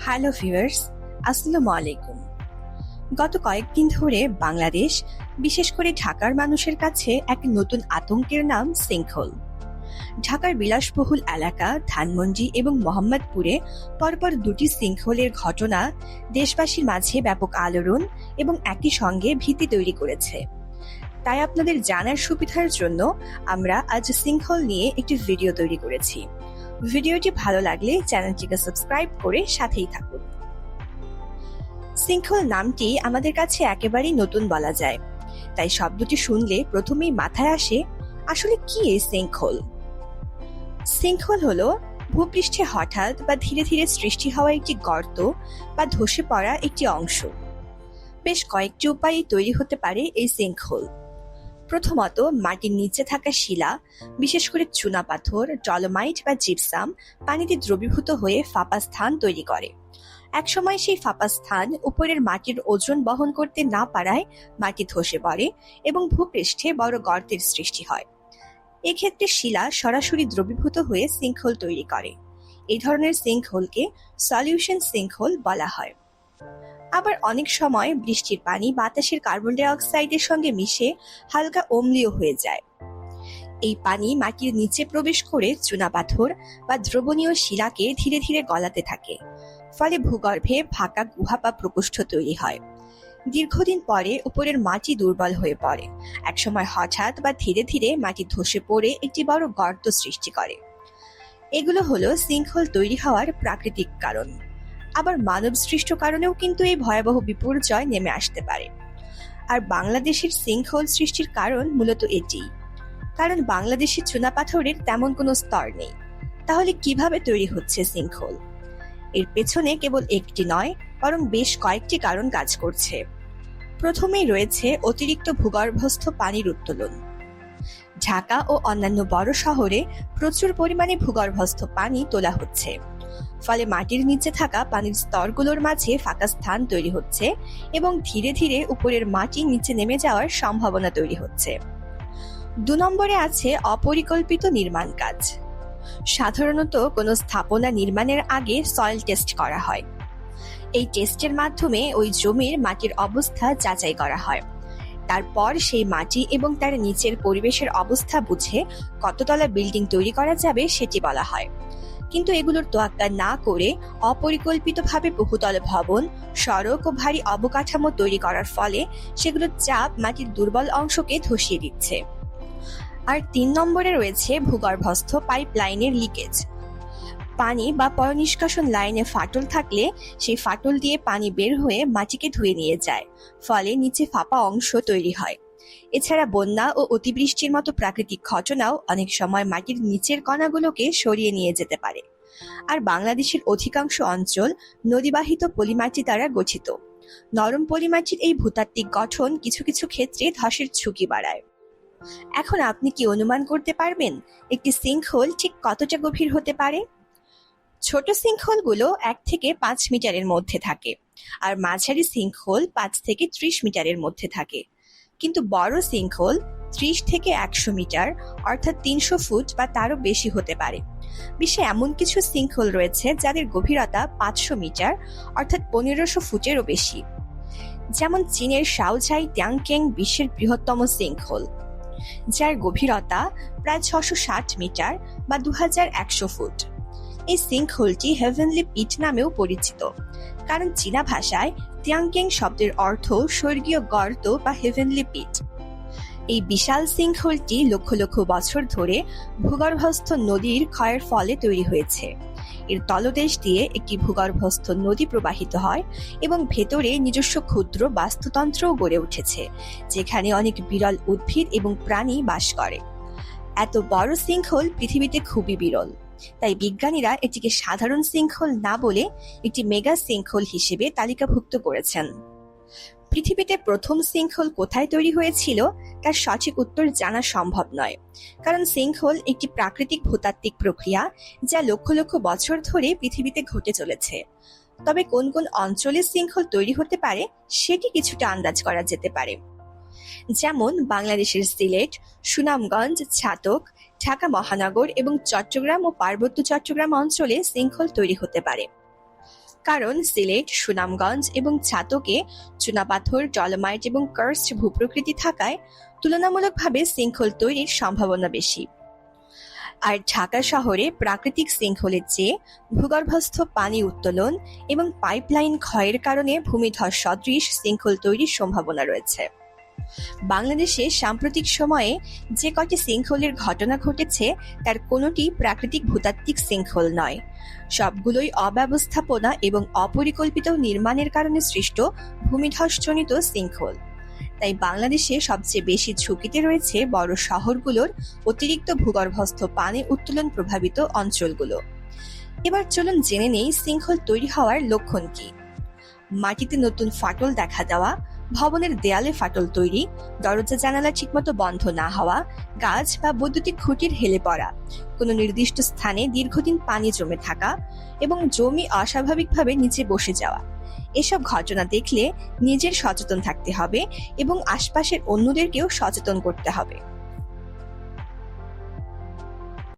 Hello viewers, আসসালামু আলাইকুম। গত কয়েকদিন ধরে বাংলাদেশ, বিশেষ করে ঢাকার মানুষের কাছে এক নতুন আতঙ্কের নাম সিঙ্কহোল। ঢাকার বিলাসবহুল এলাকা ধানমন্ডি এবং মোহাম্মদপুরে পরপর দুটি সিঙ্কহোলের ঘটনা দেশবাসীর মাঝে ব্যাপক আলোড়ন এবং একই সঙ্গে ভীতি তৈরি করেছে। তাই আপনাদের জানার সুবিধার জন্য আমরা আজ সিঙ্কহোল নিয়ে একটি ভিডিও তৈরি করেছি। ভিডিওটি ভালো লাগলে চ্যানেলটিকে সাবস্ক্রাইব করে সাথেই থাকুন। সিঙ্কহোল নামটি আমাদের কাছে একেবারেই নতুন বলা যায়, তাই শব্দটি শুনলে প্রথমেই মাথায় আসে আসলে কি এই সিঙ্কহোল। সিঙ্কহোল হলো ভূপৃষ্ঠে হঠাৎ বা ধীরে ধীরে সৃষ্টি হওয়া একটি গর্ত বা ধসে পড়া একটি অংশ। বেশ কয়েকটি উপায়ে তৈরি হতে পারে এই সিঙ্কহোল। প্রথমত, মাটির নিচে থাকা শিলা, বিশেষ করে চুনাপাথর, ডলোমাইট বা জিপসাম পানিতে দ্রবীভূত হয়ে ফাঁপা স্থান তৈরি করে। একসময় সেই ফাঁপা স্থান উপরের মাটির ওজন বহন করতে না পারায় মাটি ধসে পড়ে এবং ভূপৃষ্ঠে বড় গর্তের সৃষ্টি হয়। এক্ষেত্রে শিলা সরাসরি দ্রবীভূত হয়ে সিঙ্কহোল তৈরি করে। এই ধরনের সিঙ্কহোলকে সলিউশন সিঙ্কহোল বলা হয়। আবার অনেক সময় বৃষ্টির পানি বাতাসের কার্বন ডাই অক্সাইডের সঙ্গে মিশে হালকা অম্লীয় হয়ে যায়। এই পানি মাটির নিচে প্রবেশ করে চুনাপাথর বা দ্রবণীয় শিলাকে ধীরে ধীরে গলাতে থাকে, ফলে ভূগর্ভে ফাঁকা গুহা বা প্রকোষ্ঠ তৈরি হয়। দীর্ঘদিন পরে উপরের মাটি দুর্বল হয়ে পড়ে। একসময় হঠাৎ বা ধীরে ধীরে মাটি ধসে পড়ে একটি বড় গর্ত সৃষ্টি করে। এগুলো হলো সিঙ্কহোল তৈরি হওয়ার প্রাকৃতিক কারণ। আবার মানব সৃষ্ট কারণেও কিন্তু এই ভয়াবহ বিপর্যয় নেমে আসতে পারে। আর বাংলাদেশের সিঙ্কহোল সৃষ্টির কারণ মূলত এটিই। কারণ বাংলাদেশে চুনাপাথরের তেমন কোনো স্তর নেই। তাহলে কিভাবে তৈরি হচ্ছে সিঙ্কহোল? এর পেছনে কেবল একটি নয়, বরং বেশ কয়েকটি কারণ কাজ করছে। প্রথমেই রয়েছে অতিরিক্ত ভূগর্ভস্থ পানির উত্তোলন। ঢাকা ও অন্যান্য বড় শহরে প্রচুর পরিমাণে ভূগর্ভস্থ পানি তোলা হচ্ছে, ফলে মাটির নিচে থাকা পানির স্তরগুলোর মাঝে ফাঁকা স্থান তৈরি হচ্ছে এবং ধীরে ধীরে উপরের মাটি নিচে নেমে যাওয়ার সম্ভাবনা তৈরি হচ্ছে। ২ নম্বরে আছে অপরিকল্পিত নির্মাণ কাজ। সাধারণত কোনো স্থাপনা নির্মাণের আগে সয়েল টেস্ট করা হয়। এই টেস্টের মাধ্যমে ওই জমির মাটির অবস্থা যাচাই করা হয়। তারপর সেই মাটি এবং তার নিচের পরিবেশের অবস্থা বুঝে কততলা বিল্ডিং তৈরি করা যাবে সেটি বলা হয়। কিন্তু এগুলোর তোয়াক্কা না করে অপরিকল্পিতভাবে বহুতল ভবন, সড়ক ও ভারী অবকাঠামো তৈরি করার ফলে সেগুলোর চাপ মাটির দুর্বল অংশকে ধসিয়ে দিচ্ছে। আর ৩ নম্বরে রয়েছে ভূগর্ভস্থ পাইপ লাইনের লিকেজ। পানি বা পয়ঃনিষ্কাশন লাইনে ফাটল থাকলে সেই ফাটল দিয়ে পানি বের হয়ে মাটিকে ধুয়ে নিয়ে যায়, ফলে নিচে ফাঁপা অংশ তৈরি হয়। এছাড়া বন্যা ও অতিবৃষ্টির মতো প্রাকৃতিক ঘটনাও অনেক সময় মাটির নিচের কণাগুলোকে সরিয়ে নিয়ে যেতে পারে। আর বাংলাদেশের অধিকাংশ অঞ্চল নদীবাহিত পলিমাটি দ্বারা গঠিত। নরম পলিমাটির এই ভূতাত্ত্বিক গঠন কিছু কিছু ক্ষেত্রে ধসের ঝুঁকি বাড়ায়। এখন আপনি কি অনুমান করতে পারবেন একটি সিঙ্কহোল ঠিক কতটা গভীর হতে পারে? ছোট সিঙ্কহোলগুলো ১ থেকে ৫ মিটারের মধ্যে থাকে, আর মাঝারি সিঙ্কহোল ৫ থেকে ৩০ মিটারের মধ্যে থাকে। কিন্তু বড় সিঙ্কহোল ৩০ থেকে ১০০ মিটার অর্থাৎ ৩০০ ফুট বা তারও বেশি হতে পারে। বিশ্বে এমন কিছু সিঙ্কহোল রয়েছে যাদের গভীরতা ৫০০ মিটার অর্থাৎ ১৫০০ ফুটেরও বেশি। যেমন চীনের শাওঝাই ট্যাংকেং বিশ্বের বৃহত্তম সিঙ্কহোল, যার গভীরতা প্রায় ৬৬০ মিটার বা ২১০০ ফুট। এই সিঙ্কহোলটি হেভেনলি পিট নামেও পরিচিত, কারণ চীনা ভাষায় টিয়াংকেং শব্দের অর্থ স্বর্গীয় গর্ত বা হেভেনলি পিট। এই বিশাল সিঙ্কহোলটি লক্ষ লক্ষ বছর ধরে ভূগর্ভস্থ নদীর ক্ষয়ের ফলে তৈরি হয়েছে। এর তলদেশ দিয়ে একটি ভূগর্ভস্থ নদী প্রবাহিত হয় এবং ভেতরে নিজস্ব ক্ষুদ্র বাস্তুতন্ত্রও গড়ে উঠেছে, যেখানে অনেক বিরল উদ্ভিদ এবং প্রাণী বাস করে। এত বড় সিঙ্কহোল পৃথিবীতে খুবই বিরল, তাই বিজ্ঞানীরা এটিকে সাধারণ সিঙ্কহোল না বলে একটি মেগা সিঙ্কহোল হিসেবে তালিকাভুক্ত করেছেন। পৃথিবীতে প্রথম সিঙ্কহোল কোথায় তৈরি হয়েছিল তার সঠিক উত্তর জানা সম্ভব নয়, কারণ সিঙ্কহোল একটি প্রাকৃতিক ভূতাত্ত্বিক প্রক্রিয়া যা লক্ষ লক্ষ বছর ধরে পৃথিবীতে ঘটে চলেছে। তবে কোন কোন অঞ্চলে সিঙ্কহোল তৈরি হতে পারে সেটি কিছুটা আন্দাজ করা যেতে পারে। যেমন বাংলাদেশের সিলেট, সুনামগঞ্জ, ছাতক, ঢাকা মহানগর এবং চট্টগ্রাম ও পার্বত্য চট্টগ্রাম অঞ্চলে সিঙ্কহোল তৈরি হতে পারে। কারণ সিলেট, সুনামগঞ্জ এবং ছাতকে চুনাপাথর, ডলোমাইট এবং কার্স্ট ভূপ্রকৃতি থাকায় তুলনামূলকভাবে সিঙ্কহোল তৈরির সম্ভাবনা বেশি। আর ঢাকা শহরে প্রাকৃতিক সিঙ্কহোলের চেয়ে ভূগর্ভস্থ পানি উত্তোলন এবং পাইপলাইন ক্ষয়ের কারণে ভূমিধস সদৃশ সিঙ্কহোল তৈরির সম্ভাবনা রয়েছে। বাংলাদেশে সাম্প্রতিক সময়ে যে কটি সিঙ্কহোলের ঘটনা ঘটেছে তার কোনোটি প্রাকৃতিক ভূতাত্ত্বিক সিঙ্কহোল নয়, সবগুলোই অব্যবস্থাপনা এবং অপরিকল্পিত নির্মাণের কারণে সৃষ্ট ভূমিধসজনিত সিঙ্কহোল। তাই বাংলাদেশে সবচেয়ে বেশি ঝুঁকিতে রয়েছে বড় শহরগুলোর অতিরিক্ত ভূগর্ভস্থ পানি উত্তোলন প্রভাবিত অঞ্চলগুলো। এবার চলুন জেনে নেই সিঙ্কহোল তৈরি হওয়ার লক্ষণ কি। মাটিতে নতুন ফাটল দেখা দেওয়া, ভবনের দেয়ালে ফাটল তৈরি, দরজা জানালা ঠিকমতো বন্ধ না হওয়া, গাছ বা বৈদ্যুতিক খুঁটির হেলে পড়া, কোনো নির্দিষ্ট স্থানে দীর্ঘদিন পানি জমে থাকা এবং জমি অস্বাভাবিকভাবে নিচে বসে যাওয়া। এসব ঘটনা দেখলে নিজের সচেতন থাকতে হবে এবং আশপাশের অন্যদেরকেও সচেতন করতে হবে।